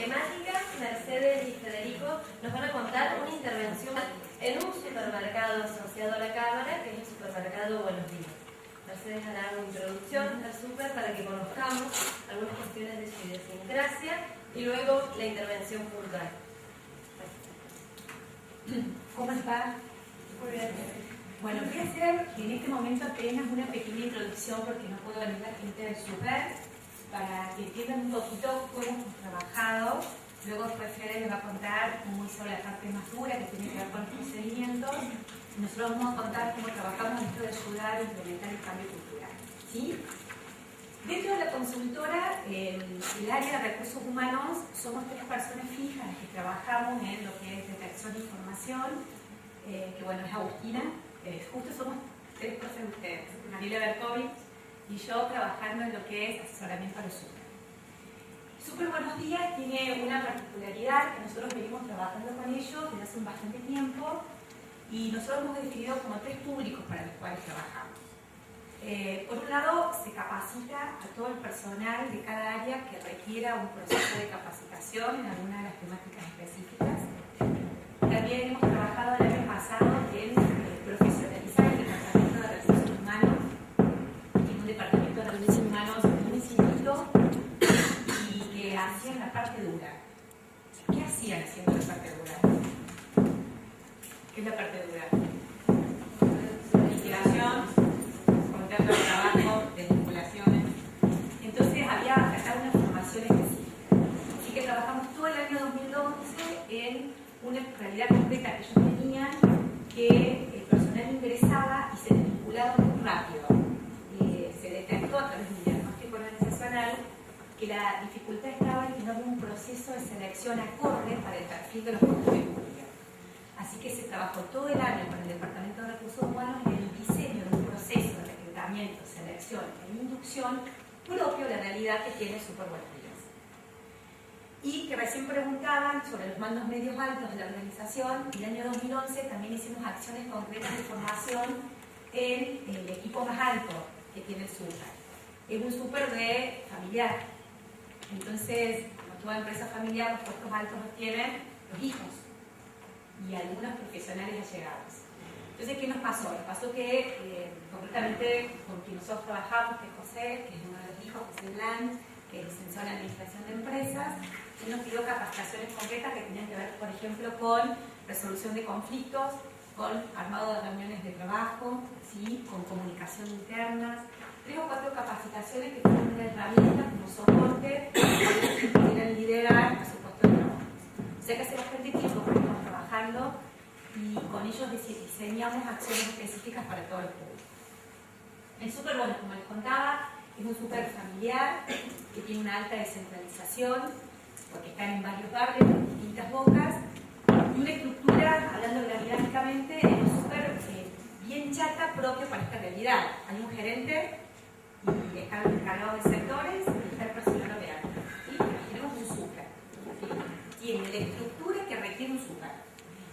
temática, Mercedes y Federico nos van a contar una intervención en un supermercado asociado a la Cámara, que es el supermercado Buenos Días. Mercedes hará una introducción al super para que conozcamos algunas cuestiones de su idiosincrasia y luego la intervención puntual. ¿Cómo está? Muy bien. Bueno, voy a hacer en este momento apenas una pequeña introducción porque no puedo venir la gente del super para que entiendan un poquito cómo hemos trabajado. Luego después Fede les va a contar cómo hizo la parte más dura que tiene que ver con los procedimientos. Y nosotros vamos a contar cómo trabajamos en esto de ayudar a implementar el cambio cultural. ¿Sí? Dentro de la consultora, el área de recursos humanos, somos 3 personas fijas que trabajamos en lo que es detección de información, que bueno, es Agustina, justo somos 3 profes de ustedes, Mariela Berkovich y yo trabajando en lo que es asesoramiento a los super. Super Buenos Días tiene una particularidad que nosotros venimos trabajando con ellos desde hace un bastante tiempo y nosotros hemos definido como 3 públicos para los cuales trabajamos. Por un lado, se capacita a todo el personal de cada área que requiera un proceso de capacitación en alguna de las temáticas específicas. También hemos trabajado el año pasado en profesionalizar el Departamento de Recursos Humanos, en un Departamento de Recursos Humanos en un instituto y que hacían la parte dura. ¿Qué hacían haciendo la parte dura? ¿Qué es la parte dura? Liquidación, contrato de trabajo, desvinculaciones. Entonces había acá una formación específica. Así que trabajamos todo el año 2011 en una realidad concreta que ellos tenían, que el personal ingresaba y se desvinculaba muy rápido. Se detectó a través del diagnóstico organizacional que la dificultad estaba en que no había un proceso de selección acorde para el perfil de los puestos de custodia. Así que se trabajó todo el año con el Departamento de Recursos Humanos en el diseño de un proceso de reclutamiento, selección e inducción propio de la realidad que tiene Super Buenos Días. Y que recién preguntaban sobre los mandos medios altos de la organización. El año 2011 también hicimos acciones concretas de formación en el equipo más alto que tiene el super. Es un super de familiar. Entonces, como toda empresa familiar, los puestos altos los tienen los hijos y algunos profesionales allegados. Entonces, ¿qué nos pasó? Nos pasó que, concretamente, con quien nosotros trabajamos, que es José, que es uno de los hijos, José Blanc, que es licenciado en Administración de Empresas, y nos pidió capacitaciones concretas que tenían que ver, por ejemplo, con resolución de conflictos, con armado de reuniones de trabajo, ¿sí? Con comunicación interna, 3 o 4 capacitaciones que tienen una herramienta como soporte que pudieran liderar a su puesto de trabajo. O sea que hace bastante tiempo que estamos trabajando y con ellos diseñamos acciones específicas para todo el público. El super, bueno, como les contaba, es un super familiar que tiene una alta descentralización porque están en varios barrios, en distintas bocas, y una estructura, hablando orgánicamente, es un super bien chata propio para esta realidad. Hay un gerente y están encargados de sectores y está el personal operante. ¿Sí? Imaginemos un super. ¿Sí? Tiene la estructura que requiere un super.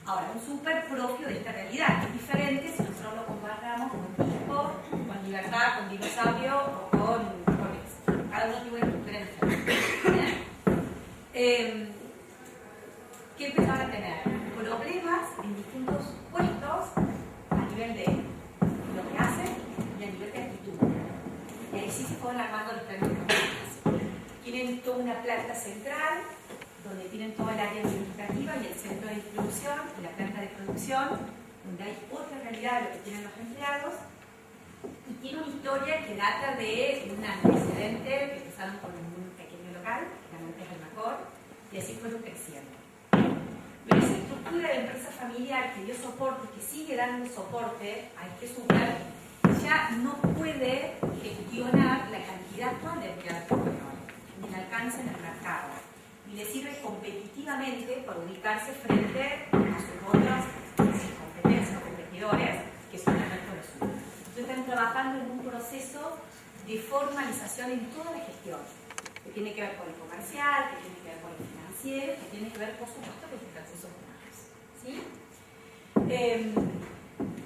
Ahora, un super propio de esta realidad, que es diferente si nosotros lo comparamos con tipo, con libertad, con dinosaurio o con eso. Cada uno tiene una estructura diferente. ¿Qué empezaron a tener? Problemas en distintos puestos a nivel de lo que hacen y a nivel de actitud. Y ahí sí se fueron armando los planes de capacitación. Tienen toda una planta central donde tienen toda el área administrativa y el centro de distribución y la planta de producción, donde hay otra realidad de lo que tienen los empleados, y tiene una historia que data de un antecedente que empezaron con un pequeño local, que realmente es el mejor, y así fueron creciendo. Pero esa estructura de empresa familiar que dio soporte, que sigue dando soporte a este super, ya no puede gestionar la cantidad actual de empleados españoles, ni la alcanza en el mercado, ni le sirve competitivamente para ubicarse frente a sus otras competencias, competidores, que son el resto de los super. Entonces están trabajando en un proceso de formalización en toda la gestión, que tiene que ver con el comercial, que tiene que ver con el financiero, que tiene que ver, por supuesto, con los recursos humanos. ¿Sí?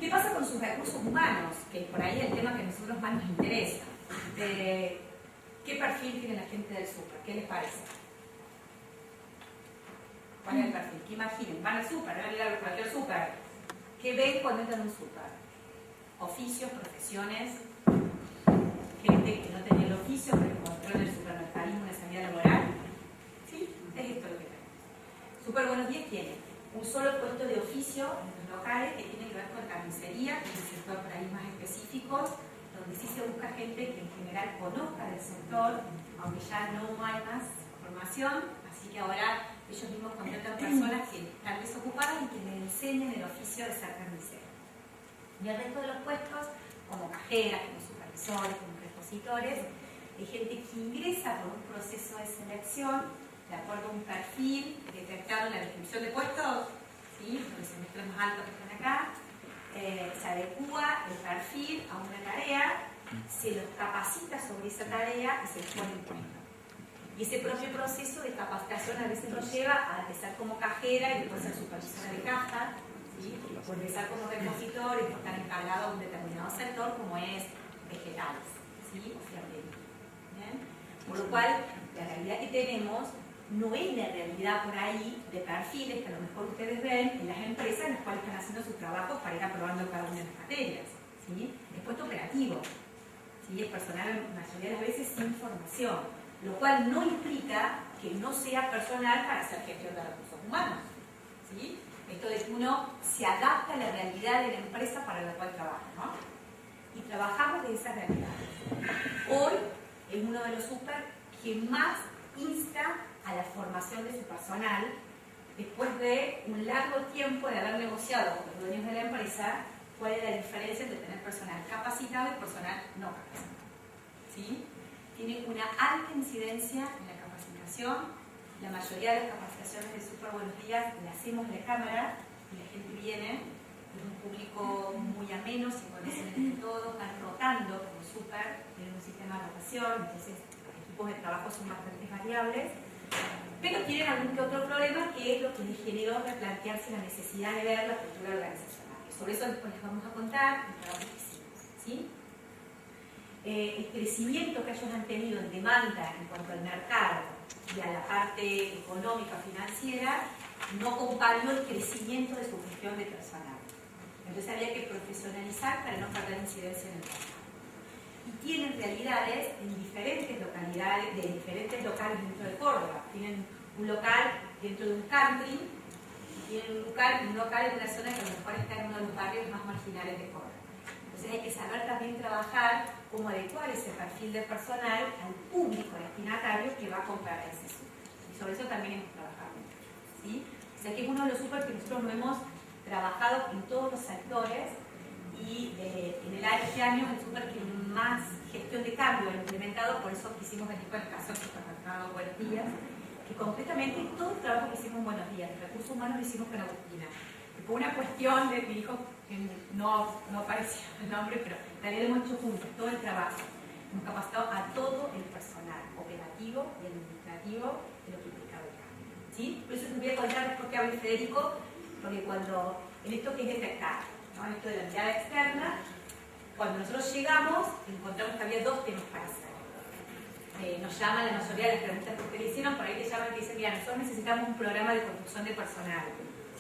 ¿Qué pasa con sus recursos humanos? Que por ahí es el tema que a nosotros más nos interesa. ¿Qué perfil tiene la gente del super? ¿Qué les parece? ¿Cuál es el perfil? ¿Qué imaginen? Van al súper, van a ir a cualquier súper. ¿Qué ven cuando entran a un súper? Oficios, profesiones, gente que no tenía el oficio, pero encontró en el supermercadismo una salida laboral. ¿Sí? Es esto lo que tenemos. Súper Buenos Días tiene un solo puesto de oficio en los locales que tiene que ver con carnicería, que es el sector por ahí más específicos, donde sí se busca gente que en general conozca del sector, aunque ya no hay más formación, así que ahora ellos mismos contratan personas que están desocupadas y que les enseñan el oficio de ser carnicero. Y el resto de los puestos, como cajeras, como supervisores, como repositores, hay gente que ingresa por un proceso de selección de acuerdo a un perfil detectado en la descripción de puestos, ¿sí? Los semestres más altos que están acá, se adecua el perfil a una tarea, se los capacita sobre esa tarea y se les pone en puesto. Y ese propio proceso de capacitación a veces nos lleva a empezar como cajera y después ser supervisora de caja, ¿sí? O empezar como repositor y estar encargado de un determinado sector como es vegetales, ¿sí? O sea, ¿bien? Por lo cual, la realidad que tenemos no es la realidad por ahí de perfiles que a lo mejor ustedes ven en las empresas en las cuales están haciendo su trabajo para ir aprobando cada una de las materias, ¿sí? Es puesto operativo, ¿sí? Es personal la mayoría de las veces sin formación, lo cual no implica que no sea personal para hacer gestión de recursos humanos, ¿sí? Esto de que uno se adapta a la realidad de la empresa para la cual trabaja, ¿no? Y trabajamos de esas realidades. Hoy es uno de los súper que más insta a la formación de su personal después de un largo tiempo de haber negociado con los dueños de la empresa cuál es la diferencia entre tener personal capacitado y personal no capacitado, ¿sí? Tiene una alta incidencia en la capacitación. La mayoría de las capacitaciones de Súper Buenos Días las hacemos en la cámara y la gente viene, es un público muy ameno, se conocen entre todos, van rotando como Súper, tienen un sistema de rotación, entonces los equipos de trabajo son bastante variables, pero tienen algún que otro problema que es lo que les generó replantearse la necesidad de ver la cultura organizacional. Y sobre eso después les vamos a contar el trabajo que hicimos, ¿sí? El crecimiento que ellos han tenido en demanda en cuanto al mercado y a la parte económica financiera no comparió el crecimiento de su gestión de personal. Entonces había que profesionalizar para no perder incidencia en el mercado. Y tienen realidades en diferentes localidades, de diferentes locales dentro de Córdoba. Tienen un local dentro de un country y tienen un local en una zona que a lo mejor está en uno de los barrios más marginales de Córdoba. Entonces hay que saber también trabajar cómo adecuar ese perfil de personal al público destinatario que va a comprar ese súper. Y sobre eso también hemos trabajado, ¿sí? O sea que es uno de los súper que nosotros lo hemos trabajado en todos los sectores y en este año es el súper que más gestión de cambio ha implementado, por eso quisimos venir con el caso del supermercado Buenos Días, que completamente todo el trabajo que hicimos en Buenos Días, el recurso humano lo hicimos con Agustina. Y por una cuestión de mi hijo, que no aparecía el nombre, pero también lo hemos hecho juntos, todo el trabajo. Hemos capacitado a todo el personal operativo y administrativo de lo que implicaba el cambio, ¿sí? Por eso les voy a contar después que hable Federico, porque cuando, en esto que es detectar, ¿no? En esto de la mirada externa, cuando nosotros llegamos, encontramos que había dos temas para hacer. Nos llaman, la mayoría de las preguntas que ustedes hicieron, por ahí te llaman y dicen, mira, nosotros necesitamos un programa de construcción de personal,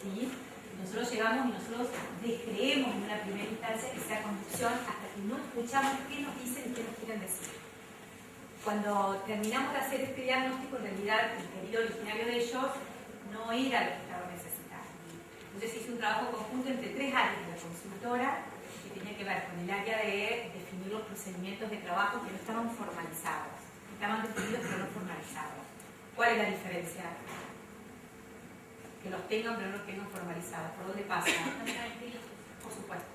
¿sí? Nosotros llegamos y nosotros descreemos en una primera instancia que sea conducción hasta que no escuchamos qué nos dicen y qué nos quieren decir. Cuando terminamos de hacer este diagnóstico, en realidad el pedido originario de ellos no era lo que estaban necesitando. Entonces hice un trabajo conjunto entre tres áreas de la consultora que tenía que ver con el área de definir los procedimientos de trabajo que no estaban formalizados. Estaban definidos pero no formalizados. ¿Cuál es la diferencia? Que los tengan pero no los tengan formalizados. ¿Por dónde pasa? Por supuesto.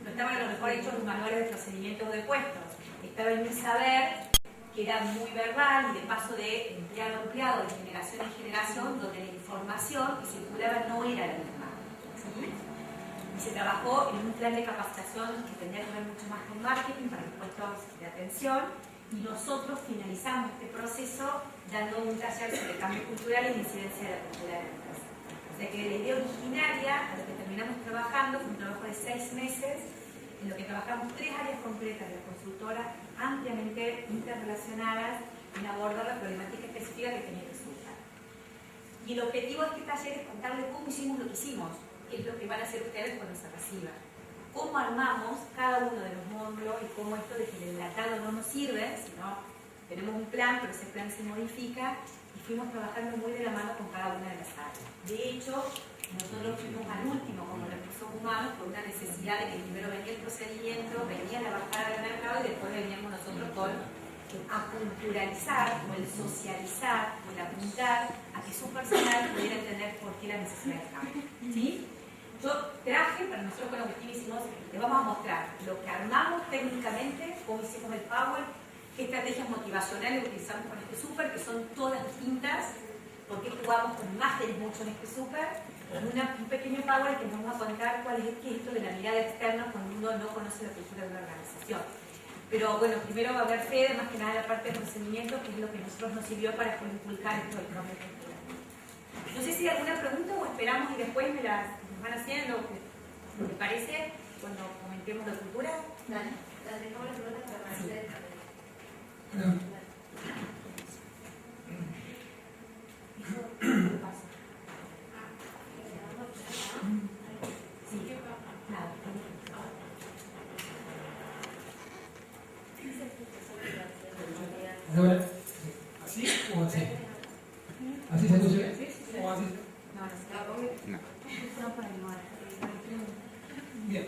No estaban a lo mejor hechos los manuales de procedimientos de puestos. Estaba en un saber que era muy verbal y de paso de empleado a empleado, de generación en generación, donde la información que circulaba no era la misma, ¿sí? Y se trabajó en un plan de capacitación que tendría que ver mucho más con marketing para los puestos de atención, y nosotros finalizamos este proceso dando un taller sobre cambio cultural y la incidencia de la cultura de la empresa. O sea que la idea originaria a lo que terminamos trabajando fue un trabajo de 6 meses en lo que trabajamos 3 áreas concretas de la consultora ampliamente interrelacionadas en abordar la problemática específica que tenía que surgir. Y Y el objetivo de este taller es contarles cómo hicimos lo que hicimos, que es lo que van a hacer ustedes cuando se reciban. Cómo armamos cada uno de los módulos y cómo esto de que el enlatado no nos sirve, sino tenemos un plan, pero ese plan se modifica y fuimos trabajando muy de la mano con cada una de las áreas. De hecho, nosotros fuimos al último como recursos humanos por una necesidad de que primero venía el procedimiento, venía la bajada del mercado y después veníamos nosotros con a culturalizar o el socializar o el apuntar a que su personal pudiera entender por qué la necesidad de cambio. ¿Sí? Yo traje, para nosotros con Agustín hicimos, les vamos a mostrar lo que armamos técnicamente, cómo hicimos el Power, qué estrategias motivacionales utilizamos con este súper, que son todas distintas, por qué jugamos con imágenes mucho en este súper, con un pequeño Power que nos va a contar cuál es esto de la mirada externa cuando uno no conoce la cultura de una organización. Pero bueno, primero va a haber Fede, más que nada la parte de procedimiento, que es lo que a nosotros nos sirvió para inculcar esto del cambio cultural. No sé si hay alguna pregunta o esperamos y después me las van haciendo, lo que parece, cuando comentemos la cultura. Dale, dejamos las preguntas para Marcela. ¿Qué pasa? Sí, nada. Ahora, ¿así o así? ¿Así se escucha? ¿O así? No. Bien.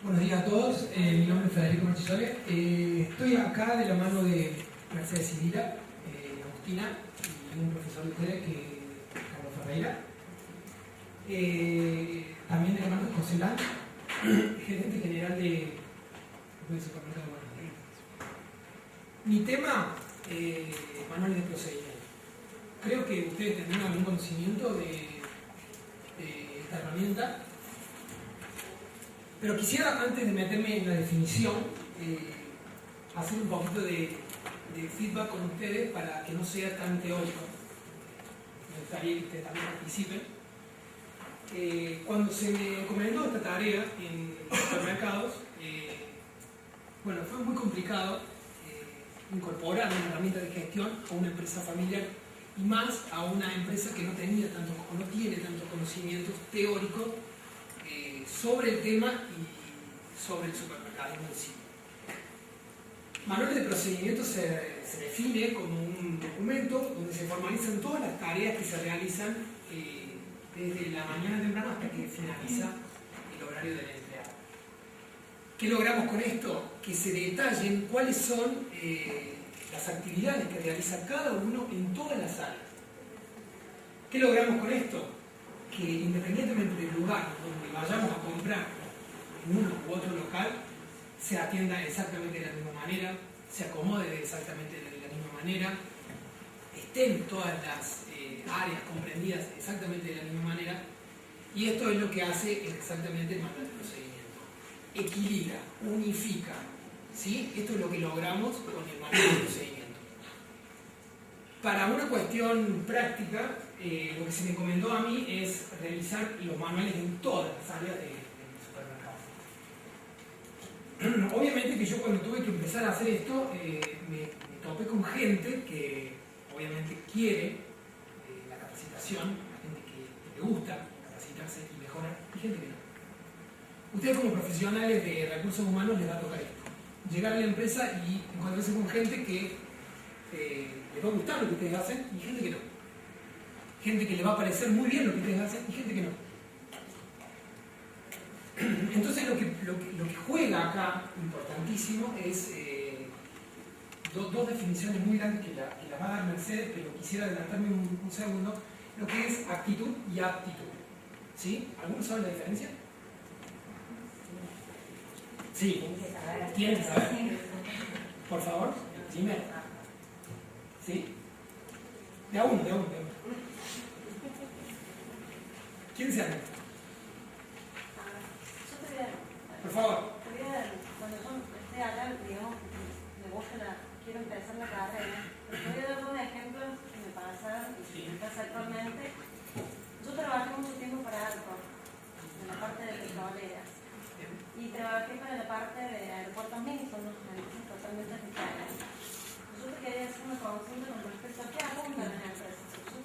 Buenos días a todos. Mi nombre es Federico Marchisole. Estoy acá de la mano de Mercedes Silvira, Agustina y un profesor de ustedes que es Carlos Ferreira. También de la mano de José Blanc, gerente general de supermercado Buenos Días. Mi tema, manuales de procedimiento. Creo que ustedes tendrán algún conocimiento de esta herramienta, pero quisiera, antes de meterme en la definición, hacer un poquito de feedback con ustedes para que no sea tan teórico. Me gustaría que ustedes también participen. Cuando se me encomendó esta tarea en supermercados, bueno, fue muy complicado incorporar una herramienta de gestión a una empresa familiar y más a una empresa que no tenía tanto o no tiene tantos conocimientos teóricos sobre el tema y sobre el supermercado en sí. Manual de procedimiento se define como un documento donde se formalizan todas las tareas que se realizan desde la mañana temprano hasta que finaliza el horario del empleado. ¿Qué logramos con esto? Que se detallen cuáles son las actividades que realiza cada uno en todas las áreas. ¿Qué logramos con esto? Que independientemente del lugar donde vayamos a comprar en uno u otro local, se atienda exactamente de la misma manera, se acomode exactamente de la misma manera, estén todas las áreas comprendidas exactamente de la misma manera, y esto es lo que hace exactamente el manual de procedimiento. Equilibra, unifica, ¿sí? Esto es lo que logramos con el manual de procedimiento. Para una cuestión práctica, lo que se me encomendó a mí es realizar los manuales en todas las áreas del supermercado. Obviamente que yo cuando tuve que empezar a hacer esto, me topé con gente que obviamente quiere la capacitación, gente que le gusta capacitarse y mejorar, y gente que no. Ustedes como profesionales de recursos humanos les va a tocar esto. Llegar a la empresa y encontrarse con gente que les va a gustar lo que ustedes hacen y gente que no. Gente que le va a parecer muy bien lo que ustedes hacen y gente que no. Entonces lo que juega acá, importantísimo, es dos definiciones muy grandes que las va a dar Mercedes, pero quisiera adelantarme un segundo, lo que es actitud y aptitud. ¿Sí? ¿Algunos saben la diferencia? Sí. ¿Tienen que saber? Por favor, dime. ¿Sí? De a uno. ¿Quién se anima? Por favor. Cuando yo esté acá, digamos, quiero empezar la carrera, voy a dar unos ejemplos que me pasan y que me pasa actualmente. Yo trabajé mucho tiempo para Arco, en la parte de petroleras, y trabajé para la parte de aeropuertos mini, son unos servicios totalmente diferentes. Yo te quería hacer una consulta con respecto a qué apuntan las empresas. Yo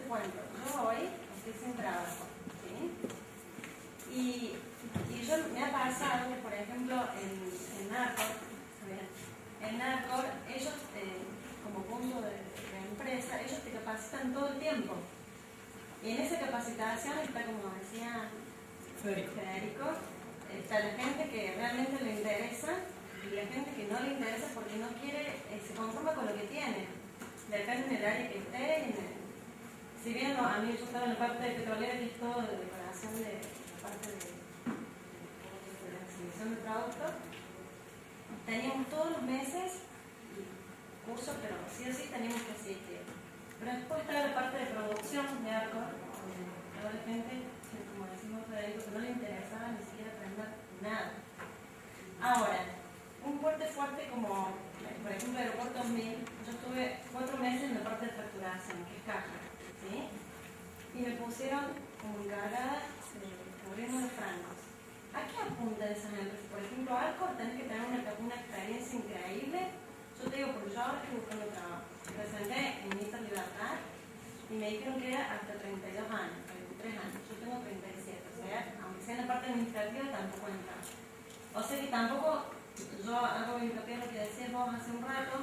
capacitan todo el tiempo. Y en esa capacitación está, como decía Federico, está la gente que realmente le interesa y la gente que no le interesa porque no quiere, se conforma con lo que tiene. Depende del área que esté. Si bien a mí yo estaba en la parte de petrolera, que es todo de decoración de la parte de la exhibición de productos, teníamos todos los meses cursos, pero sí o sí teníamos que asistir. Pero después estaba la parte de producción de Arcor, donde toda la gente, como decimos Federico, que no le interesaba ni siquiera aprender nada. Ahora, un fuerte como, por ejemplo, Aeropuerto 2000, yo estuve 4 meses en la parte de facturación, que es caja, ¿sí? Y me pusieron como encargada de cubrirme los francos. ¿A qué apuntan esas empresas? Por ejemplo, Arcor tenés que tener una experiencia increíble. Yo te digo, porque yo ahora estoy buscando trabajo. Presenté en Mister Libertad y me dijeron que era hasta 32 años, 33 años. Yo tengo 37, o sea, aunque sea en la parte administrativa, tampoco entra. O sea que tampoco, yo hago hincapié en lo que decías vos hace un rato,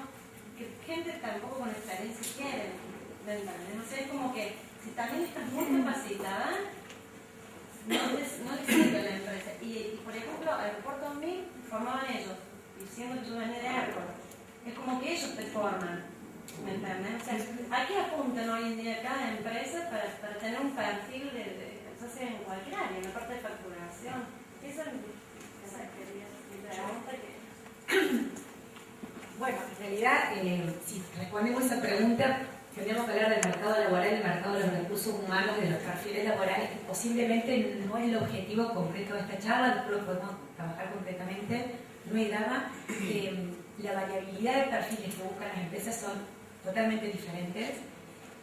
que gente tampoco con experiencia quiere, ¿me entiendes? O sea, es como que si también estás muy capacitada, no les sirve la empresa. Y por ejemplo, Aeropuerto 2000 formaban ellos, diciendo que yo venía de Airport. Es como que ellos te forman, ¿me entiendes? O sea, ¿a qué apuntan hoy en día cada empresa para tener un perfil ya sea en cualquier área, en la parte de facturación? Esa quería mi pregunta que... Bueno, en realidad, si respondemos esa pregunta, tendríamos que hablar del mercado laboral, del mercado de los recursos humanos, de los perfiles laborales, que posiblemente no es el objetivo concreto de esta charla, pero podemos trabajar concretamente. No hay drama. La variabilidad de perfiles que buscan las empresas son totalmente diferentes.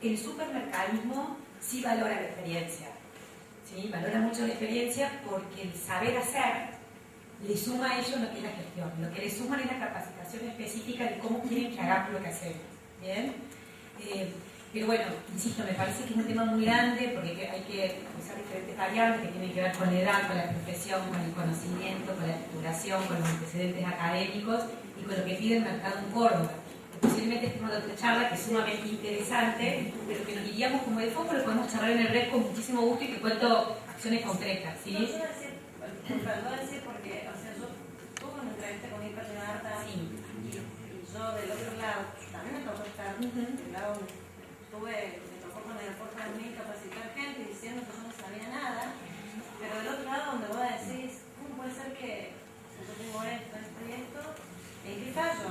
El supermercadismo sí valora la experiencia, ¿sí? Valora mucho la experiencia porque el saber hacer le suma a ellos lo que es la gestión. Lo que le suman es la capacitación específica de cómo quieren que hagamos lo que hacemos. ¿Bien? Pero bueno, insisto, me parece que es un tema muy grande porque hay que usar diferentes variables que tienen que ver con la edad, con la profesión, con el conocimiento, con la titulación, con los antecedentes académicos y con lo que pide el mercado en Córdoba. Posiblemente estemos dando otra charla que es sumamente interesante, pero que nos iríamos como de foco, lo podemos charlar en el red con muchísimo gusto y que cuento acciones concretas, ¿sí? No, yo decir porque, o sea, yo tuve una entrevista con Hiper Libertad y yo del otro lado, también me tocó estar del lado me tocó con el aeropuerto de mí capacitar gente diciendo que yo no sabía nada, pero del otro lado donde vos decís, ¿cómo puede ser que yo tengo esto y esto? ¿En qué fallo?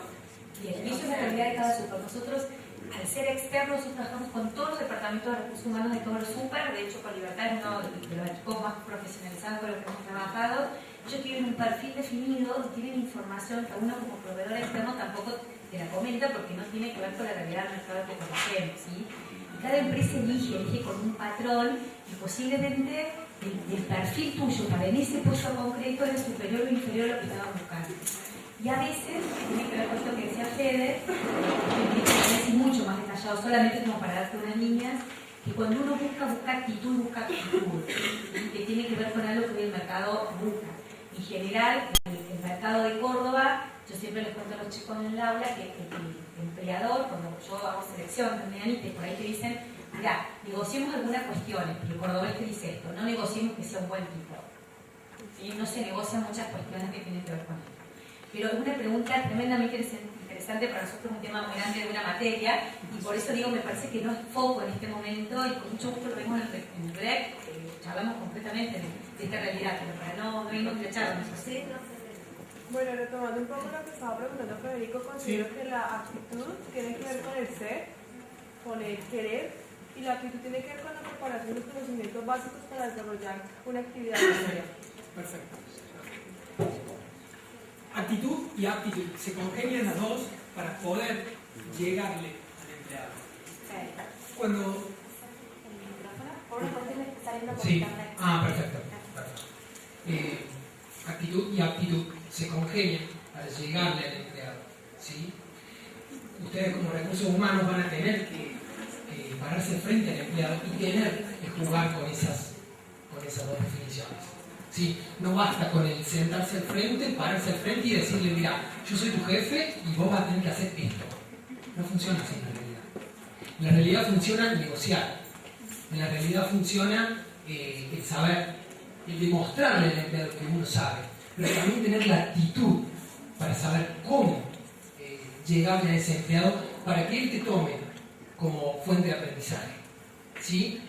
Bien, eso es la realidad de cada super. Nosotros, al ser externos, nosotros trabajamos con todos los departamentos de recursos humanos de todos los super. De hecho, con Libertad es uno de los equipos más profesionalizados con los que hemos trabajado. Ellos tienen un perfil definido y tienen información que uno como proveedor externo tampoco te la comenta porque no tiene que ver con la realidad del mercado que conocemos, ¿sí? Y cada empresa elige con un patrón y posiblemente el perfil tuyo para en ese puesto concreto era superior o inferior a lo que estaban buscando. Y a veces, tiene que ver con esto que decía Fede, que es mucho más detallado, solamente como para darte unas líneas, que cuando uno busca actitud, busca actitud, que tiene que ver con algo que el mercado busca. En general, el mercado de Córdoba, yo siempre les cuento a los chicos en el aula que el empleador, cuando yo hago selección también, por ahí te dicen, mira, negociemos algunas cuestiones, pero el cordobés te dice esto, no negociemos que sea un buen tipo. ¿Sí? No se negocian muchas cuestiones que tienen que ver con esto. Pero es una pregunta tremendamente interesante para nosotros, un tema muy grande de una materia, y por eso digo, me parece que no es foco en este momento, y con mucho gusto lo vemos en el REC, charlamos completamente de esta realidad, pero para no irnos flecharnos. Sí, no sé. Bueno, retomando un poco lo que estaba preguntando Federico, considero que la actitud tiene que ver con el ser, con el querer, y la actitud tiene que ver con la preparación de los conocimientos básicos para desarrollar una actividad diaria. Perfecto. Actitud y aptitud se congenian las dos para poder llegarle al empleado. Cuando... Sí, perfecto. Actitud y aptitud se congenian para llegarle al empleado, ¿sí? Ustedes como recursos humanos van a tener que pararse frente al empleado y tener que jugar con esas dos definiciones. ¿Sí? No basta con el sentarse al frente, pararse al frente y decirle, mira, yo soy tu jefe y vos vas a tener que hacer esto. No funciona así en realidad. En la realidad funciona negociar. En la realidad funciona el saber, el demostrarle al empleado que uno sabe, pero también tener la actitud para saber cómo llegarle a ese empleado para que él te tome como fuente de aprendizaje. ¿Sí?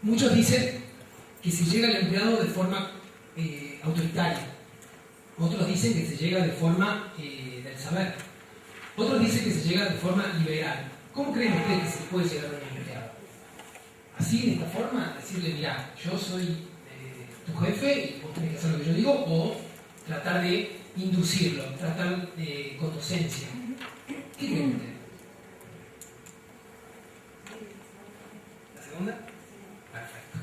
Muchos dicen que se llega al empleado de forma autoritaria, otros dicen que se llega de forma del saber, otros dicen que se llega de forma liberal. ¿Cómo creen ustedes que se puede llegar a un empleado? Así, de esta forma, decirle, mira, yo soy tu jefe y vos tenés que hacer lo que yo digo, o tratar de inducirlo, tratar con docencia. ¿Qué creen ustedes? ¿La segunda? Perfecto.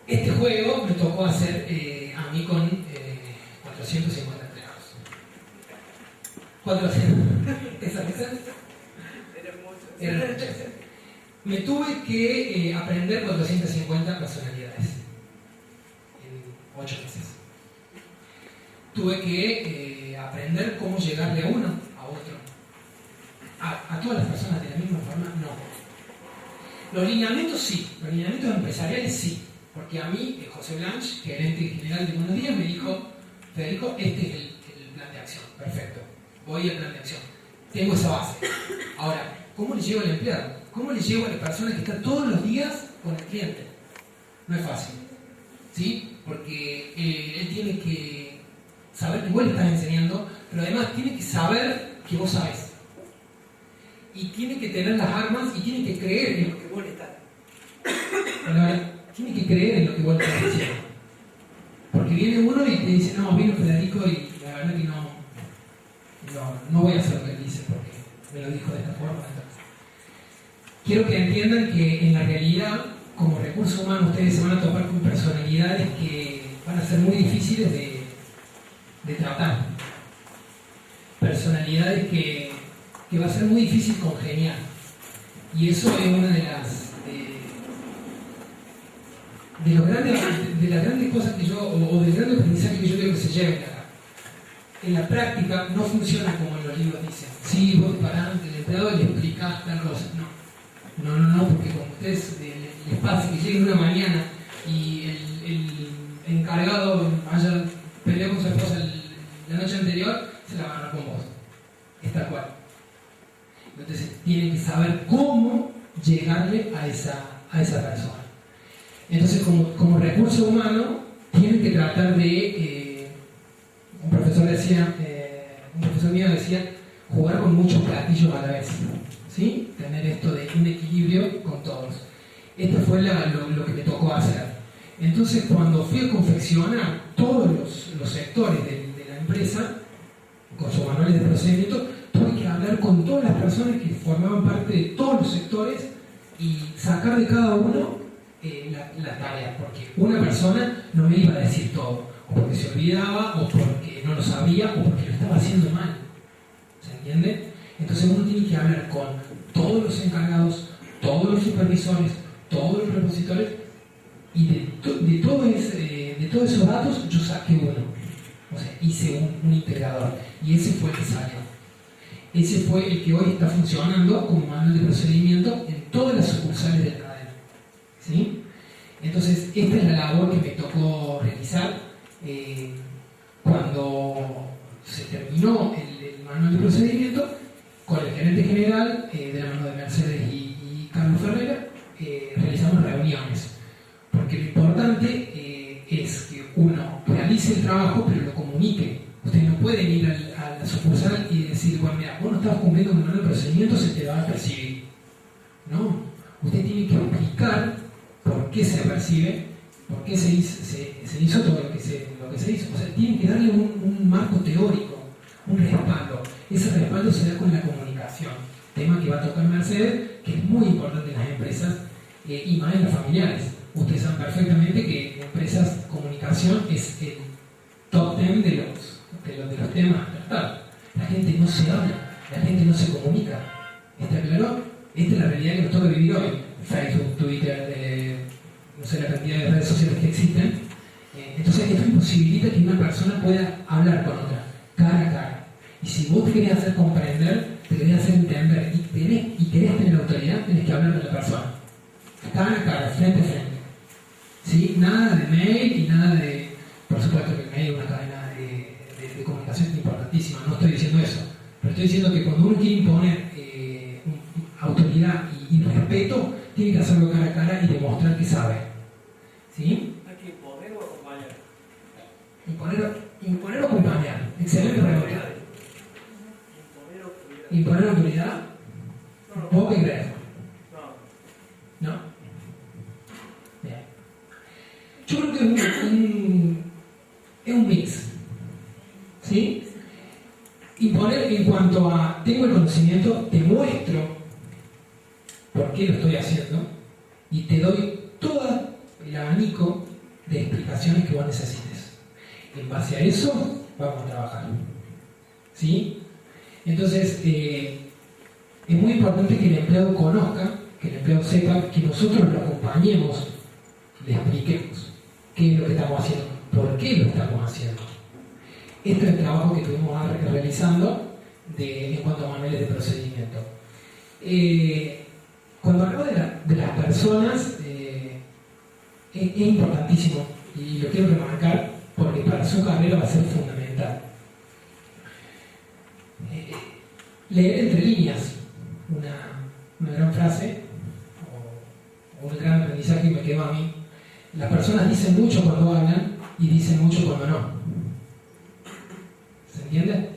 Este juego me tocó hacer a mí con 450 empleados. 400. ¿Esas? Eran muchas. Me tuve que aprender 450 personalidades en 8 meses. Tuve que aprender cómo llegarle a uno, a otro. A todas las personas de la misma forma, no. Los lineamientos sí, los lineamientos empresariales sí. Porque a mí, José Blanch, gerente general de Buenos Días, me dijo, Federico, este es el plan de acción. Perfecto, voy al plan de acción. Tengo esa base. Ahora, ¿cómo le llevo al empleado? ¿Cómo le llevo a la persona que está todos los días con el cliente? No es fácil. ¿Sí? Porque él tiene que saber que vos le estás enseñando, pero además tiene que saber que vos sabés. Y tiene que tener las armas y tiene que creer en lo que vos le estás. Tiene que creer en lo que vos le estás diciendo. Porque viene uno y te dice, no, vino Federico y la verdad que no voy a hacer lo que él dice porque me lo dijo de esta forma. Quiero que entiendan que en la realidad, como recurso humano, ustedes se van a topar con personalidades que van a ser muy difíciles de tratar. Personalidades que va a ser muy difícil congeniar. Y eso es una de las grandes cosas que yo, o del gran aprendizaje que yo quiero que se lleven acá. En la práctica no funciona como en los libros dicen. Sí, vos te parás ante el empleado y le explicás tal cosa. No, porque como ustedes les pasa que lleguen una mañana y el encargado haya peleado con su esposa la noche anterior, se la van a dar con vos. Es tal cual. Entonces tienen que saber cómo llegarle a esa persona. Entonces, como recurso humano, tienen que tratar de, un profesor mío decía, jugar con muchos platillos a la vez, ¿sí? Tener esto de un equilibrio con todos. Esto fue lo que me tocó hacer. Entonces, cuando fui a confeccionar todos los sectores de la empresa, con sus manuales de procedimiento, tuve que hablar con todas las personas que formaban parte de todos los sectores y sacar de cada uno la tarea, porque una persona no me iba a decir todo, o porque se olvidaba, o porque no lo sabía, o porque lo estaba haciendo mal. ¿Se entiende? Entonces uno tiene que hablar con todos los encargados, todos los supervisores, todos los repositores, y de todos esos datos yo saqué uno. O sea, hice un integrador, y ese fue el que salió. Ese fue el que hoy está funcionando como manual de procedimiento en todas las sucursales de la cadena. ¿Sí? Entonces, esta es la labor que me tocó realizar cuando se terminó el manual de procedimiento. Con el gerente general, de la mano de Mercedes y Carlos Ferreira, realizamos reuniones. Porque lo importante es que uno realice el trabajo, pero lo comunique. Ustedes no pueden ir a la sucursal y decir, bueno, mira, vos no estabas cumpliendo con el manual de procedimiento, se te va a percibir. No, usted tiene que explicar por qué se percibe, por qué se hizo todo lo que se hizo. O sea, tienen que darle un marco teórico, un respaldo. Ese respaldo se da con la comunicación, tema que va a tocar Mercedes, que es muy importante en las empresas y más en las familiares. Ustedes saben perfectamente que en empresas comunicación es el top 10 de los temas a tratar. La gente no se habla, la gente no se comunica. ¿Está claro? Esta es la realidad que nos toca vivir hoy. Facebook, Twitter, no sé la cantidad de redes sociales que existen. Entonces esto imposibilita que una persona pueda hablar con otra, cara a cara. Y si vos te querés hacer comprender, te querés hacer entender y te querés tener autoridad, tenés que hablar con la persona. Cara a cara, frente a frente. ¿Sí? Nada de mail y nada de... Por supuesto que el mail es una cadena de comunicación importantísima, no estoy diciendo eso. Pero estoy diciendo que cuando uno quiere imponer autoridad y respeto, tiene que hacerlo cara a cara y demostrar que sabe. ¿Sí? ¿Hay que imponer o acompañar? Imponer o acompañar. Excelente pregunta. ¿Imponer autoridad? ¿Vos qué crees? No. Bien. Yo creo que es un mix. ¿Sí? Imponer en cuanto a tengo el conocimiento, te muestro por qué lo estoy haciendo y te doy todo el abanico de explicaciones que vos necesites. En base a eso vamos a trabajar. ¿Sí? Entonces, es muy importante que el empleado conozca, que el empleado sepa, que nosotros lo acompañemos, le expliquemos qué es lo que estamos haciendo, por qué lo estamos haciendo. Este es el trabajo que estuvimos realizando en cuanto a manuales de procedimiento. Cuando hablo de las personas, es importantísimo, y lo quiero remarcar, porque para su carrera va a ser fundamental. Leer entre líneas, una gran frase, o un gran aprendizaje que me quedó a mí. Las personas dicen mucho cuando hablan y dicen mucho cuando no. ¿Se entiende?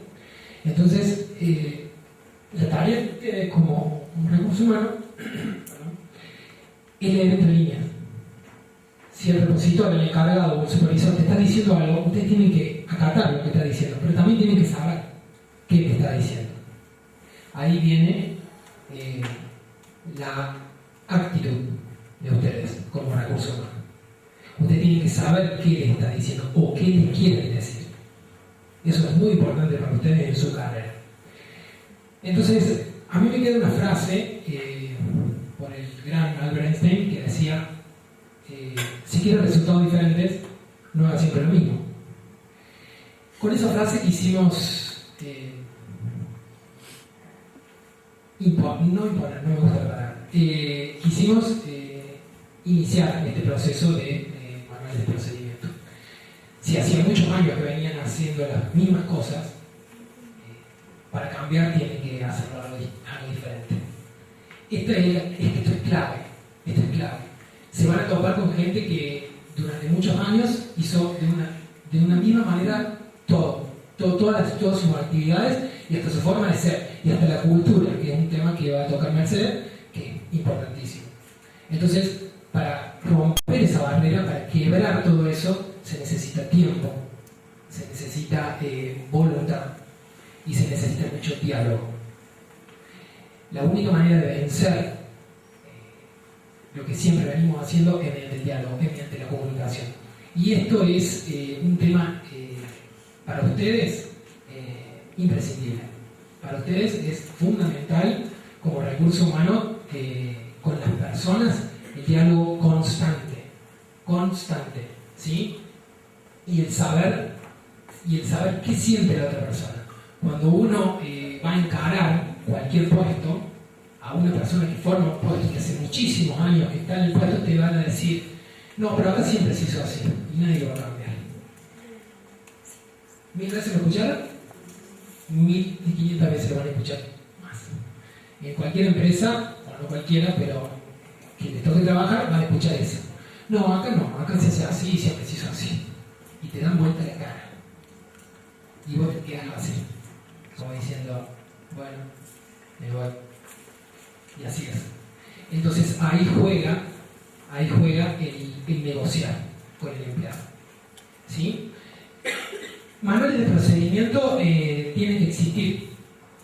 Entonces, la tarea como un recurso humano es leer entre líneas. Si el repositor, el encargado o el supervisor te está diciendo algo, ustedes tienen que acatar lo que está diciendo, pero también tienen que saber qué te está diciendo. Ahí viene la actitud de ustedes como recurso humano. Ustedes tienen que saber qué les está diciendo o qué les quieren decir. Eso es muy importante para ustedes en su carrera. Entonces, a mí me queda una frase por el gran Albert Einstein que decía: si quieres resultados diferentes, no hagas siempre lo mismo. Con esa frase quisimos no me gusta la palabra. Quisimos iniciar este proceso de manual de procedimiento. Si hacía muchos años que venían haciendo las mismas cosas, para cambiar tienen que hacerlo algo diferente. Esto es clave. Se van a topar con gente que durante muchos años hizo de una misma manera todas sus actividades y hasta su forma de ser y hasta la cultura, que es un tema que va a tocar Mercedes, que es importantísimo. Entonces, para romper esa barrera, para quebrar todo eso, se necesita tiempo, se necesita voluntad y se necesita mucho diálogo. La única manera de vencer lo que siempre venimos haciendo es mediante el diálogo, es mediante la comunicación. Y esto es un tema para ustedes imprescindible. Para ustedes es fundamental como recurso humano con las personas el diálogo constante, ¿sí? Y el saber qué siente la otra persona. Cuando uno va a encarar cualquier puesto, a una persona que forma un puesto que hace muchísimos años que está en el puesto, te van a decir: no, pero acá siempre se hizo así y nadie lo va a cambiar. 1000 veces lo escucharon, 1500 veces lo van a escuchar más. Y en cualquier empresa, o no cualquiera, pero que les toque trabajar, van a escuchar eso. No, acá se hace así y siempre se hizo así. Y te dan vuelta la cara. Y vos te quedas así, como diciendo: bueno, me voy. Y así es. Entonces ahí juega el negociar con el empleado. ¿Sí? Manuales de procedimiento tienen que existir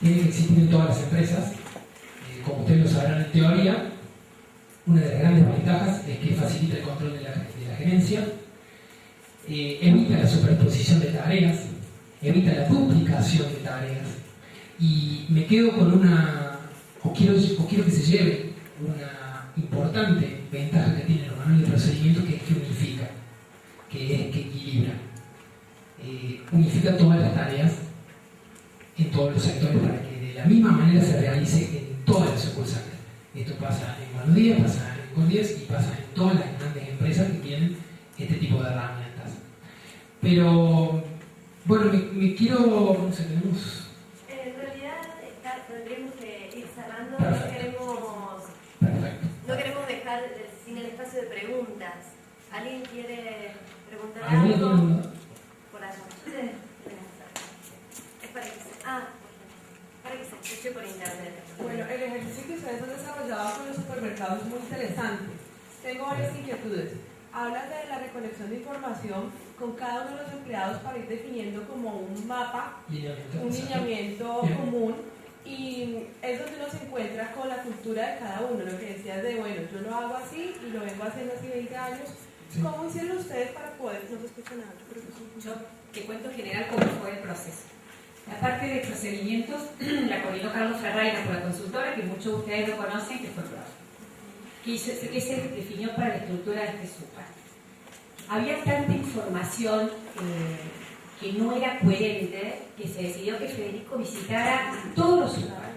en todas las empresas. Como ustedes lo sabrán en teoría, una de las grandes ventajas es que facilita el control de la gerencia, evita la superposición de tareas, evita la duplicación de tareas, y me quedo con quiero que se lleve una importante ventaja que tiene el manual de procedimiento, que es que unifica, que equilibra. Unifica todas las tareas en todos los sectores para que de la misma manera se realice en todas las sucursales. Buenos Días, pasa en Con10 y pasa en todas las grandes empresas que tienen este tipo de herramientas. Pero, bueno, me quiero, no sé, tenemos... En realidad tendríamos que ir cerrando. Perfecto. No queremos dejar sin el espacio de preguntas. ¿Alguien quiere preguntar ¿Alguna algo? pregunta? Por allá. Es para que se escuche por internet. Bueno, el ejercicio que ustedes han desarrollado con los supermercados es muy interesante. Tengo varias inquietudes. Hablan de la recolección de información con cada uno de los empleados para ir definiendo como un mapa, un lineamiento común, y es donde uno se encuentra con la cultura de cada uno, lo que decías de, bueno, yo lo hago así y lo vengo haciendo así 20 años. Sí. ¿Cómo hicieron ustedes para poder, no se escucha nada? Yo te cuento en general cómo fue el proceso. La parte de procedimientos la coordinó Carlos Ferreira por la consultora, que muchos de ustedes lo conocen, que fue PROF, que se definió para la estructura de este super. Había tanta información que no era coherente, que se decidió que Federico visitara todos los super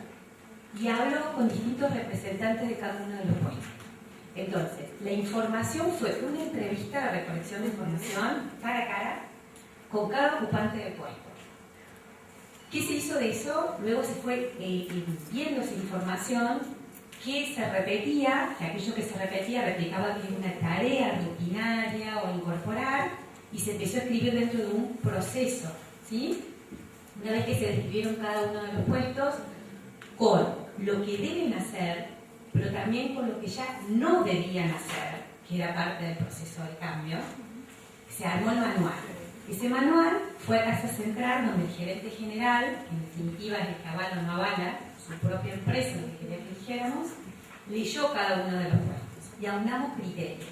y habló con distintos representantes de cada uno de los puestos. Entonces, la información fue una entrevista de recolección de información cara a cara con cada ocupante del puesto. ¿Qué se hizo de eso? Luego se fue viendo esa información que se repetía, que aquello que se repetía replicaba que era una tarea rutinaria o incorporar, y se empezó a escribir dentro de un proceso, ¿sí? Una vez que se describieron cada uno de los puestos, con lo que deben hacer, pero también con lo que ya no debían hacer, que era parte del proceso de cambio, se armó el manual. Ese manual fue a Casa Central, donde el gerente general, que en definitiva es el que avala o no avala su propia empresa, lo que quería que dijéramos, leyó cada uno de los puestos y aunamos criterios.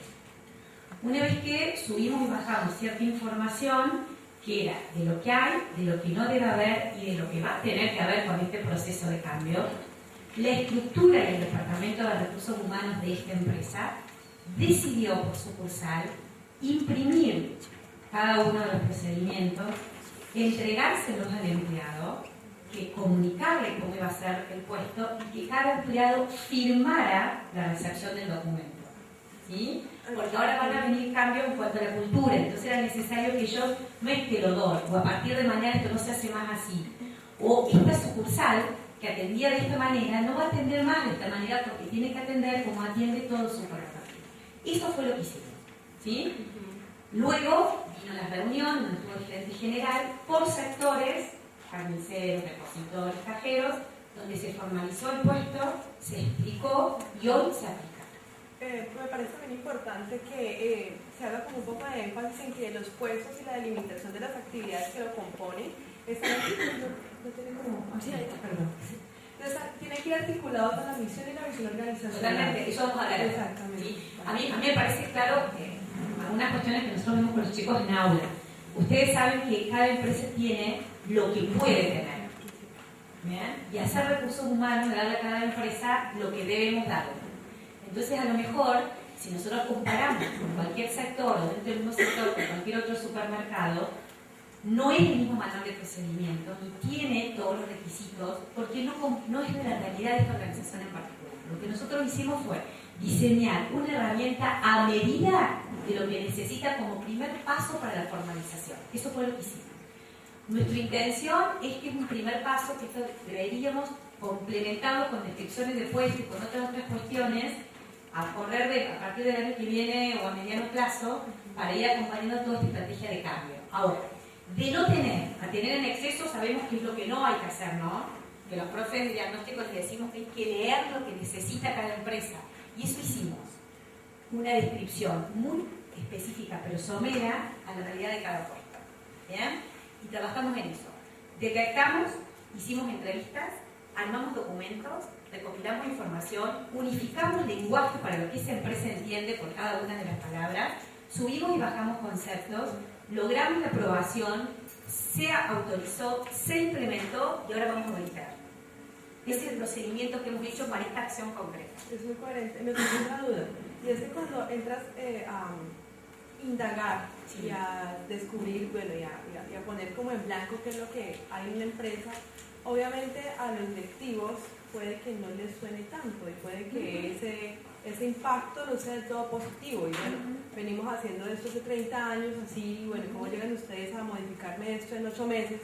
Una vez que subimos y bajamos cierta información, que era de lo que hay, de lo que no debe haber y de lo que va a tener que haber con este proceso de cambio, la estructura del Departamento de Recursos Humanos de esta empresa decidió por sucursal imprimir cada uno de los procedimientos, entregárselos al empleado, que comunicarle cómo iba a ser el puesto y que cada empleado firmara la recepción del documento, ¿sí? Porque ahora van a venir cambios en cuanto a la cultura, entonces era necesario que yo no es que lo doy, o a partir de mañana esto no se hace más así, o esta sucursal que atendía de esta manera no va a atender más de esta manera porque tiene que atender como atiende todo su corazón. Eso fue lo que hicimos, ¿sí? Luego vino la reunión donde estuvo el gerente general por sectores, carniceros, repositores, cajeros, donde se formalizó el puesto, se explicó y hoy se aplica. Me parece también importante que se haga como un poco de énfasis en que los puestos y la delimitación de las actividades que lo componen están aquí, no tienen como... Sí, ahí está, perdón. Entonces, tienen que ir articulados con la misión y la visión organizacional. Totalmente, eso vamos a hablar. Exactamente. ¿Sí? A mí me parece claro algunas cuestiones que nosotros vemos con los chicos en aula. Ustedes saben que cada empresa tiene lo que puede tener. ¿Bien? Y hacer recursos humanos, darle a cada empresa lo que debemos darle. Entonces, a lo mejor, si nosotros comparamos con cualquier sector o dentro del mismo sector con cualquier otro supermercado, no es el mismo manual de procedimiento ni tiene todos los requisitos porque no es de la realidad de esta organización en particular. Lo que nosotros hicimos fue diseñar una herramienta a medida de lo que necesita como primer paso para la formalización. Eso fue lo que hicimos. Nuestra intención es que es un primer paso que esto deberíamos complementarlo con descripciones de puestos y con otras cuestiones a partir del año que viene o a mediano plazo para ir acompañando toda esta estrategia de cambio. Ahora, de no tener a tener en exceso, sabemos que es lo que no hay que hacer, ¿no? Que los profes de diagnóstico les decimos que hay que leer lo que necesita cada empresa. Y eso hicimos. Una descripción muy específica, pero somera a la realidad de cada puesto. ¿Bien? Y trabajamos en eso. Detectamos, hicimos entrevistas, armamos documentos, recopilamos información, unificamos lenguaje para lo que esa empresa entiende por cada una de las palabras, subimos y bajamos conceptos, logramos la aprobación, se autorizó, se implementó y ahora vamos a verificar. Ese es el procedimiento que hemos hecho para esta acción concreta. Es muy coherente. Me surge una duda. Y es que cuando entras a indagar y a descubrir, bueno, y a poner como en blanco qué es lo que hay en la empresa, obviamente a los directivos puede que no les suene tanto y puede que ese impacto no sea del todo positivo. Y bueno, venimos haciendo esto hace 30 años, así, y bueno, ¿cómo llegan ustedes a modificarme esto en 8 meses?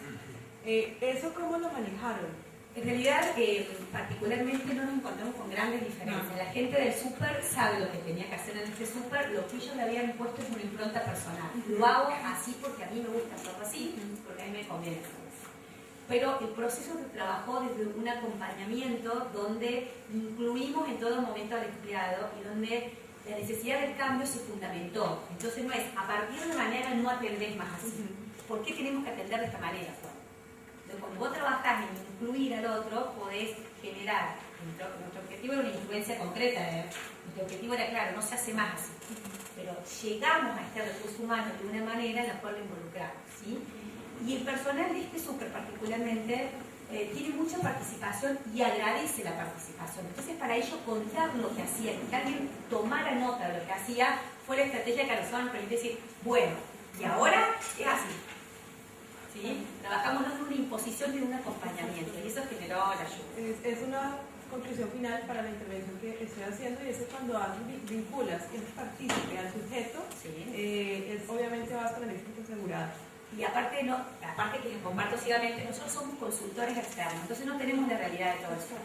¿Eso cómo lo manejaron? En realidad, particularmente no nos encontramos con grandes diferencias. La gente del súper sabe lo que tenía que hacer en este súper, lo que ellos le habían puesto es una impronta personal. Lo hago así porque a mí me gusta hacerlo así, porque a mí me conviene hacerlo así. Pero el proceso se trabajó desde un acompañamiento donde incluimos en todo momento al empleado y donde la necesidad del cambio se fundamentó. Entonces no es, a partir de mañana no atendés más así. ¿Por qué tenemos que atender de esta manera? Cuando vos trabajás en incluir al otro, podés generar, nuestro objetivo era una influencia concreta, nuestro objetivo era claro, no se hace más así, pero llegamos a este recurso humano de una manera en la cual lo involucramos, ¿sí? Y el personal de este súper particularmente tiene mucha participación y agradece la participación. Entonces para ellos contar lo que hacía, que alguien tomara nota de lo que hacía, fue la estrategia que a nosotros nos permite decir, bueno, y ahora es así. ¿Sí? Trabajamos no de una imposición ni de un acompañamiento y eso generó la ayuda. Es una conclusión final para la intervención que estoy haciendo y es que cuando vinculas el partícipe al sujeto, sí. Obviamente vas con el éxito asegurado. Y aparte que les comparto ciegamente, nosotros somos consultores externos, entonces no tenemos la realidad de todo eso.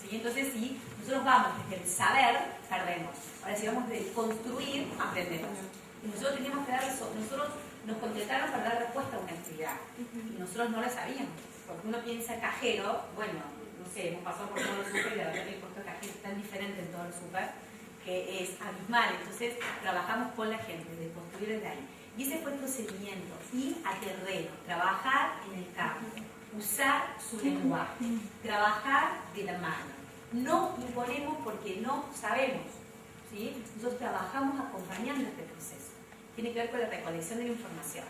¿Sí? Entonces si nosotros vamos desde el saber, perdemos. Ahora si vamos de construir, aprendemos. Y nosotros teníamos que dar eso, nosotros nos contrataron para dar respuesta a una actividad y nosotros no la sabíamos, porque uno piensa cajero, bueno, no sé, hemos pasado por todo el súper y la verdad que el puesto de cajero es tan diferente en todo el súper que es abismal, entonces trabajamos con la gente, de construir desde ahí. Y ese fue el procedimiento, ir a terreno, trabajar en el campo, usar su lenguaje, trabajar de la mano. No imponemos porque no sabemos, ¿sí? Nosotros trabajamos acompañando este proceso. Tiene que ver con la recolección de la información.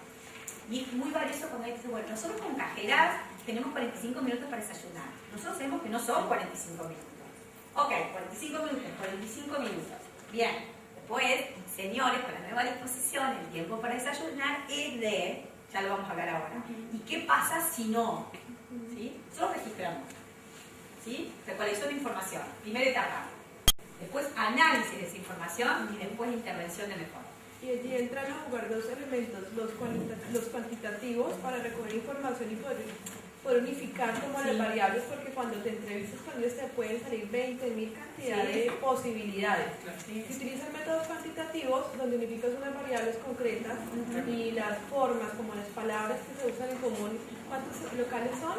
Y es muy valioso cuando hay que decir, bueno, nosotros con cajeras tenemos 45 minutos para desayunar. Nosotros sabemos que no son 45 minutos. Ok, 45 minutos. Bien. Después, señores, con la nueva disposición, el tiempo para desayunar es de, ya lo vamos a hablar ahora. ¿Y qué pasa si no? ¿Sí? Nosotros registramos. ¿Sí? Recolección de información. Primera etapa. Después, análisis de esa información y después intervención de mejora. Y allí entran a jugar dos elementos, los cuantitativos para recoger información y poder unificar como las variables, porque cuando te entrevistas con ellos te pueden salir 20.000 cantidades de posibilidades. Si utilizas métodos cuantitativos, donde unificas unas variables concretas y las formas, como las palabras que se usan en común, ¿cuántos locales son?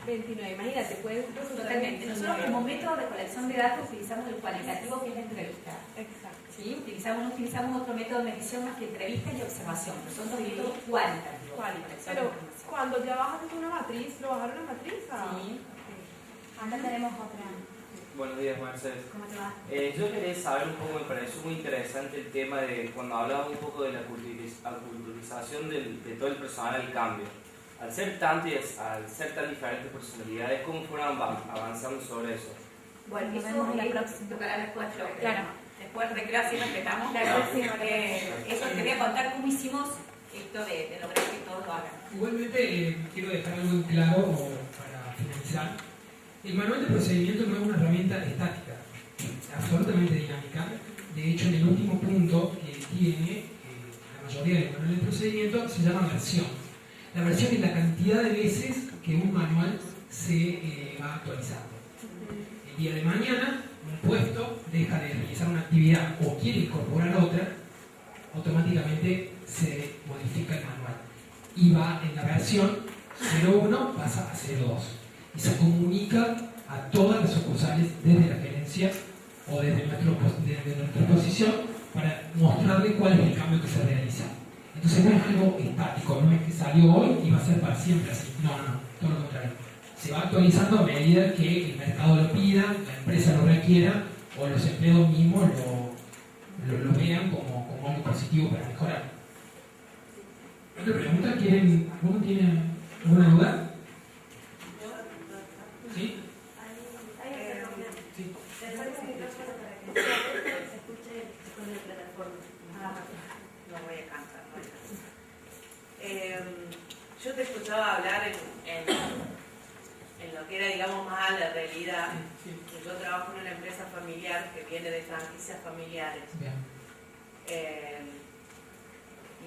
29, imagínate, puedes resultar. Totalmente. Nosotros como método de colección de datos utilizamos el cualitativo, que es la entrevista. Exacto. ¿Sí? No utilizamos otro método de medición más que entrevista y observación, pero son dos métodos cualitativos. Pero cuando ya bajas una matriz, ¿lo bajaron la matriz? Sí. Acá tenemos otra. Buenos días, Mercedes. ¿Cómo te va? Yo quería saber un poco, me pareció muy interesante el tema de cuando hablaba un poco de la culturización de todo el personal al cambio. Al ser tanto y al ser tan diferentes personalidades, ¿cómo fueron avanzando sobre eso? Bueno, Nos eso vemos la es próxima. tocará después, Claro. Después del recreo así respetamos. Eso te voy a contar cómo hicimos esto de lograr que todos lo hagan. Igualmente, quiero dejar algo en claro para finalizar. El manual de procedimiento no es una herramienta estática, es absolutamente dinámica. De hecho, en el último punto que tiene la mayoría del manual de procedimiento se llama versión. La versión es la cantidad de veces que un manual se va actualizando. El día de mañana, un puesto deja de realizar una actividad o quiere incorporar otra, automáticamente se modifica el manual y va en la versión 01 pasa a 02 y se comunica a todas las sucursales desde la gerencia o desde nuestra posición para mostrarle cuál es el cambio que se realiza. Entonces no es algo estático, no es que salió hoy y va a ser para siempre así. No, todo lo contrario. Se va actualizando a medida que el mercado lo pida, la empresa lo requiera o los empleados mismos lo vean como algo positivo para mejorar. ¿Otra pregunta? ¿Alguno tiene alguna duda? ¿Sí? Sí. Yo te escuchaba hablar en lo que era, digamos, más a la realidad. Sí. Yo trabajo en una empresa familiar que viene de franquicias familiares. Bien.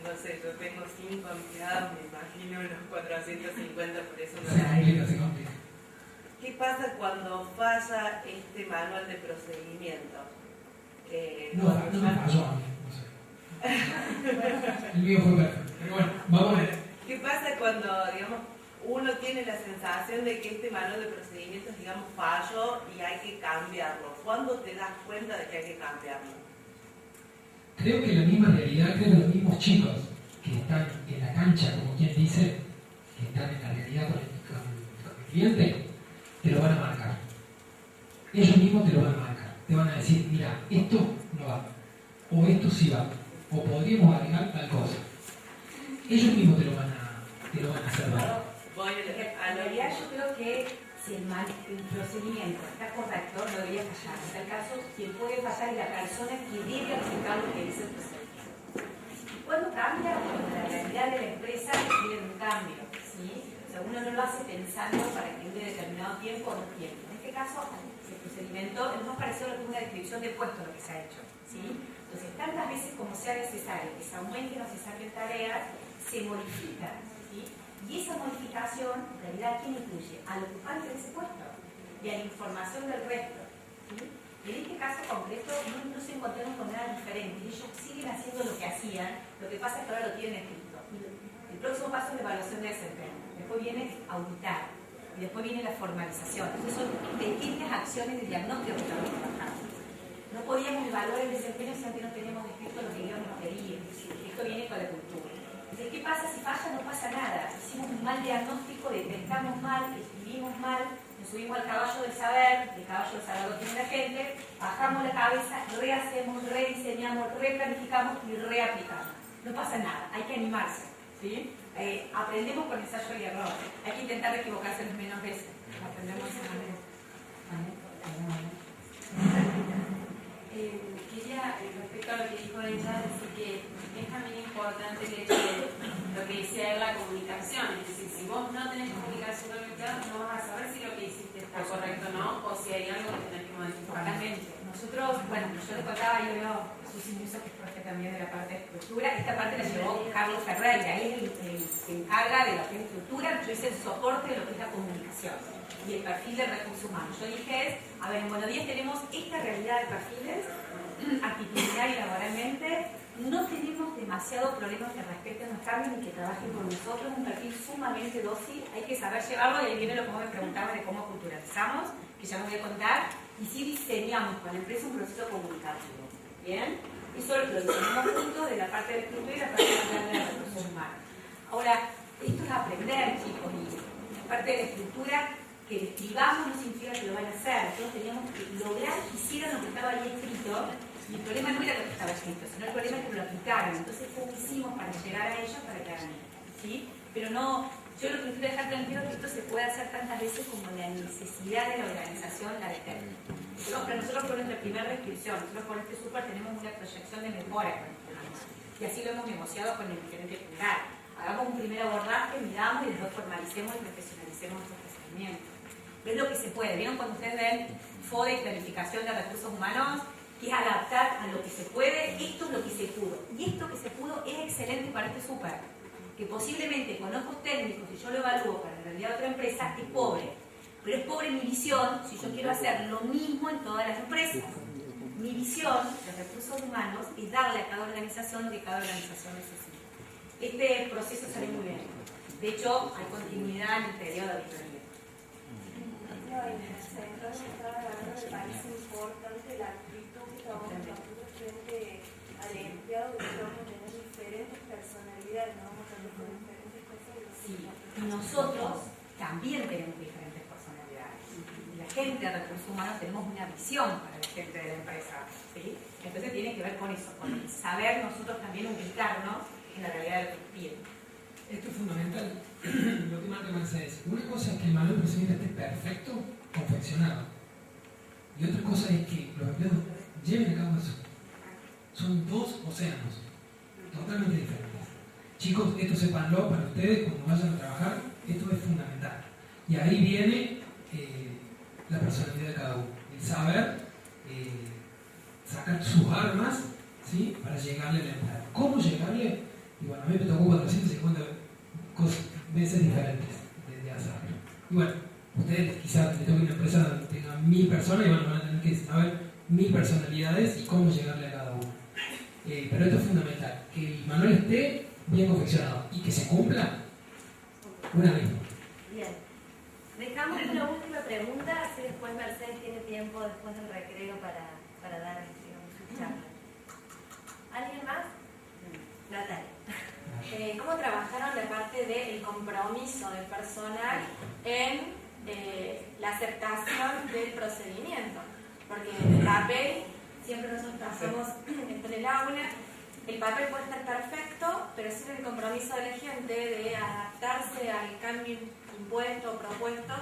No sé, yo tengo 5 empleados, me imagino unos 450, por eso no Se la hay. complica, se complica. ¿Qué pasa cuando falla este manual de procedimientos? No me falló a mí, no sé. El mío fue perfecto. Pero bueno, vamos a ver. ¿Qué pasa cuando, digamos, uno tiene la sensación de que este manual de procedimientos, digamos, falló y hay que cambiarlo? ¿Cuándo te das cuenta de que hay que cambiarlo? Creo que la misma realidad, creo que los mismos chicos que están en la cancha, como quien dice, que están en la realidad con el cliente, te lo van a marcar. Ellos mismos te lo van a marcar. Te van a decir, mira, esto no va, o esto sí va, o podríamos agregar tal cosa. Ellos mismos te lo van a hacer dar. Voy En realidad yo creo que si el procedimiento está correcto, no debería fallar. En tal caso, quien puede fallar es la persona que debe aplicar lo que dice el procedimiento. Cuando cambia, cuando la realidad de la empresa requiere un cambio, ¿sí? O sea, uno no lo hace pensando para que dure determinado tiempo o no tiempo. En este caso, el procedimiento es más parecido a una descripción de puesto lo que se ha hecho, ¿sí? Entonces, tantas veces como sea necesario que se aumenten o se saquen tareas, se modifican, ¿sí? Y esa modificación, en realidad, ¿quién incluye? Al ocupante de ese puesto y a la información del resto, ¿sí? En este caso concreto no se encontraron con nada diferente. Ellos siguen haciendo lo que hacían, lo que pasa es que ahora lo tienen escrito. El próximo paso es la evaluación de desempeño. Después viene auditar y después viene la formalización. Entonces son pequeñas acciones de diagnóstico que estamos trabajando. No podíamos evaluar el desempeño si antes no teníamos escrito lo que íbamos a pedir. Esto viene con la cultura. Entonces, ¿qué pasa? Si falla no pasa nada. Hicimos un mal diagnóstico, detectamos mal, escribimos mal, nos subimos al caballo del saber, el caballo del saber lo tiene la gente, bajamos la cabeza, rehacemos, rediseñamos, replanificamos y reaplicamos. No pasa nada, hay que animarse, ¿sí? Aprendemos con ensayo y error. Hay que intentar equivocarse las menos veces. Aprendemos de esa manera. Quería, respecto a lo que dijo ella, decir que es también importante el hecho de lo que decía la comunicación. Es decir, si vos no tenés comunicación con el empleado, no vas a saber si lo que hiciste está correcto o no, o si hay algo que tenés que modificar. Claramente. Nosotros, bueno, yo les contaba, yo veo Susi Muso, que es profe también de la parte de estructura. Esta parte la llevó Carlos Ferreira, él es el que se encarga de lo que es estructura, yo hice el soporte de lo que es la comunicación y el perfil de recursos humanos. Yo dije, a ver, en Buenos Días tenemos esta realidad de perfiles, actitudinal y laboralmente, no tenemos demasiados problemas que respeten los cambios ni que trabajen con nosotros, un perfil sumamente dócil, hay que saber llevarlo, y ahí viene lo que vos me preguntabas de cómo culturalizamos, que ya me voy a contar, y sí diseñamos con la empresa un proceso comunicativo, ¿bien? Eso lo diseñamos juntos de la parte de estructura y la parte de recursos humanos. Ahora, esto es aprender, chicos, y la parte de la estructura, que le escribamos no significa que lo van a hacer, nosotros teníamos que lograr que hicieran lo que estaba ahí escrito, y el problema no era lo que estaba escrito, sino el problema es que lo aplicaran. Entonces, ¿cómo hicimos para llegar a ellos para que hagan esto? ¿Sí? Pero no, yo lo que quiero dejar tranquilo es que esto se puede hacer tantas veces como la necesidad de la organización la determina. Para nosotros fue nuestra primera descripción, nosotros con este super tenemos una proyección de mejora con este tema, y así lo hemos negociado con el gerente general. Hagamos un primer abordaje, miramos y después formalicemos y profesionalicemos nuestro procedimiento. Es lo que se puede. ¿Vieron cuando ustedes ven FODE y planificación de recursos humanos? Que es adaptar a lo que se puede, esto es lo que se pudo. Y esto que se pudo es excelente para este súper. Que posiblemente con ojos técnicos, si yo lo evalúo para la realidad de otra empresa, es pobre. Pero es pobre mi visión si yo quiero hacer lo mismo en todas las empresas. Mi visión de recursos humanos es darle a cada organización lo que cada organización necesita. Este proceso sale muy bien. De hecho, hay continuidad en el periodo de auditoría. Entonces, me parece importante la actitud que estamos teniendo frente al empleado, que vamos a tener diferentes personalidades, no vamos a tener diferentes personalidades. Sí, y nosotros también tenemos diferentes personalidades. Y la gente de recursos humanos tenemos una visión para la gente de la empresa, ¿sí? Entonces tiene que ver con eso, con saber nosotros también ubicarnos en la realidad de lo que piden. Esto es fundamental. Lo que marca Marcela es, una cosa es que el manual de procedimiento esté perfecto, confeccionado, y otra cosa es que los empleados lleven a cabo eso. Son dos océanos totalmente diferentes. Chicos, esto sépanlo para ustedes cuando vayan a trabajar, esto es fundamental. Y ahí viene personalidad de cada uno. El saber sacar sus armas, ¿sí? Para llegarle al empleado. ¿Cómo llegarle? Y bueno, a mí me tocó 450 veces diferentes de hacerlo. Y bueno, ustedes quizás les toque una empresa donde tengan 1000 personas y bueno, van a tener que saber 1000 personalidades y cómo llegarle a cada uno. Pero esto es fundamental, que el manual esté bien confeccionado y que se cumpla una vez. Bien. Dejamos una última pregunta, así después Mercedes tiene tiempo después del recreo para dar, digamos, su charla. ¿Alguien más? Natalia. ¿Cómo trabajaron la parte del compromiso del personal en la aceptación del procedimiento? Porque el papel, siempre nosotros trabajamos en el aula, el papel puede estar perfecto, pero sin el compromiso de la gente de adaptarse al cambio impuesto o propuesto,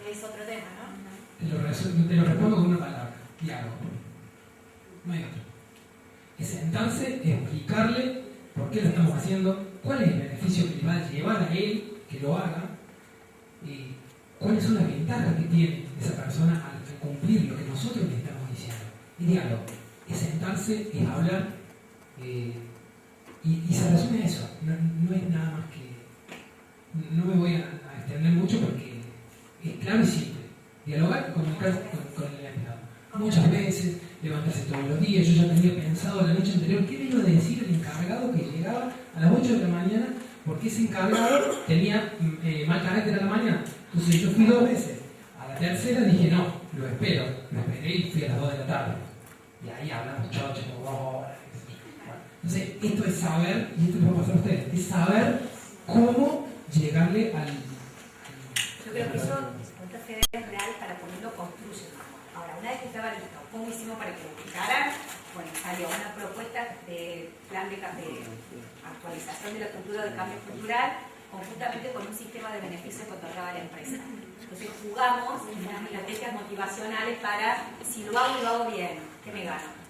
es otro tema, ¿no? Te lo respondo con una palabra, diálogo. No hay otro. Es sentarse, explicarle por qué lo estamos haciendo, cuál es el beneficio que le va a llevar a él que lo haga, y cuáles son las ventajas que tiene esa persona al cumplir lo que nosotros le estamos diciendo. Y diálogo, es sentarse, es hablar, y se resume a eso. No es nada más que... No me voy a extender mucho porque es claro y simple. Dialogar y comunicarse con el empleado. Muchas veces, levantarse todos los días. Yo ya tenía pensado la noche anterior qué le iba a decir el encargado que llegaba a las 8 de la mañana, porque ese encargado tenía mal carácter a la mañana. Entonces yo fui 2 veces. A la tercera dije, no, lo esperé y fui a las 2 de la tarde. Y ahí hablamos, chocho, como horas. Entonces, esto es saber, y esto les va a pasar a ustedes, es saber cómo llegarle al... Yo creo que eso, punto Fede, es real para ponerlo construye. Ahora, una vez que estaba listo, ¿cómo hicimos para que lo explicaran? Bueno, salió una propuesta de plan de actualización de la cultura de cambio cultural, conjuntamente con un sistema de beneficios que otorgaba la empresa. Entonces jugamos en las estrategias motivacionales para, si lo hago bien, ¿qué me gano?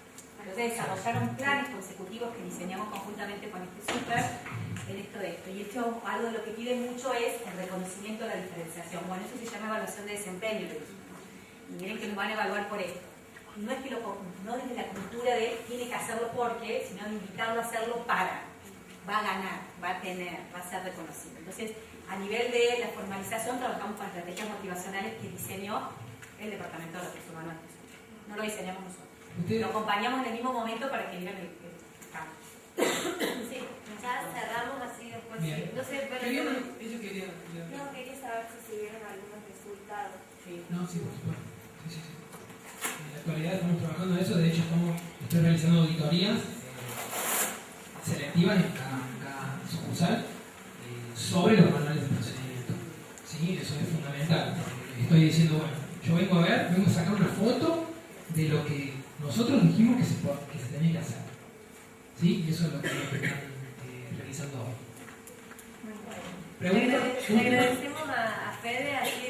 Entonces desarrollaron planes consecutivos que diseñamos conjuntamente con este súper en esto de esto. Y esto, algo de lo que pide mucho es el reconocimiento de la diferenciación. Bueno, eso se llama evaluación de desempeño, le dijimos. Y miren que nos van a evaluar por esto. Y no es que no desde la cultura de tiene que hacerlo porque, sino de invitarlo a hacerlo para. Va a ganar, va a tener, va a ser reconocido. Entonces, a nivel de la formalización, trabajamos con estrategias motivacionales que diseñó el Departamento de Recursos Humanos. No lo diseñamos nosotros. Lo acompañamos en el mismo momento para que vieran el cambio. Sí, ya cerramos así después. Bien. No sé, pero Ella quería... no quería saber si se vieron algunos resultados. Sí. No, sí, por supuesto. Sí. En la actualidad estamos trabajando en eso, de hecho estoy realizando auditorías selectivas en cada sucursal sobre los manuales de procedimiento. ¿Sí? Eso es fundamental. Estoy diciendo, bueno, yo vengo a sacar una foto de lo que nosotros dijimos que se tenía que hacer. ¿Sí? Y eso es lo que están realizando hoy. Le agradecemos a Fede, así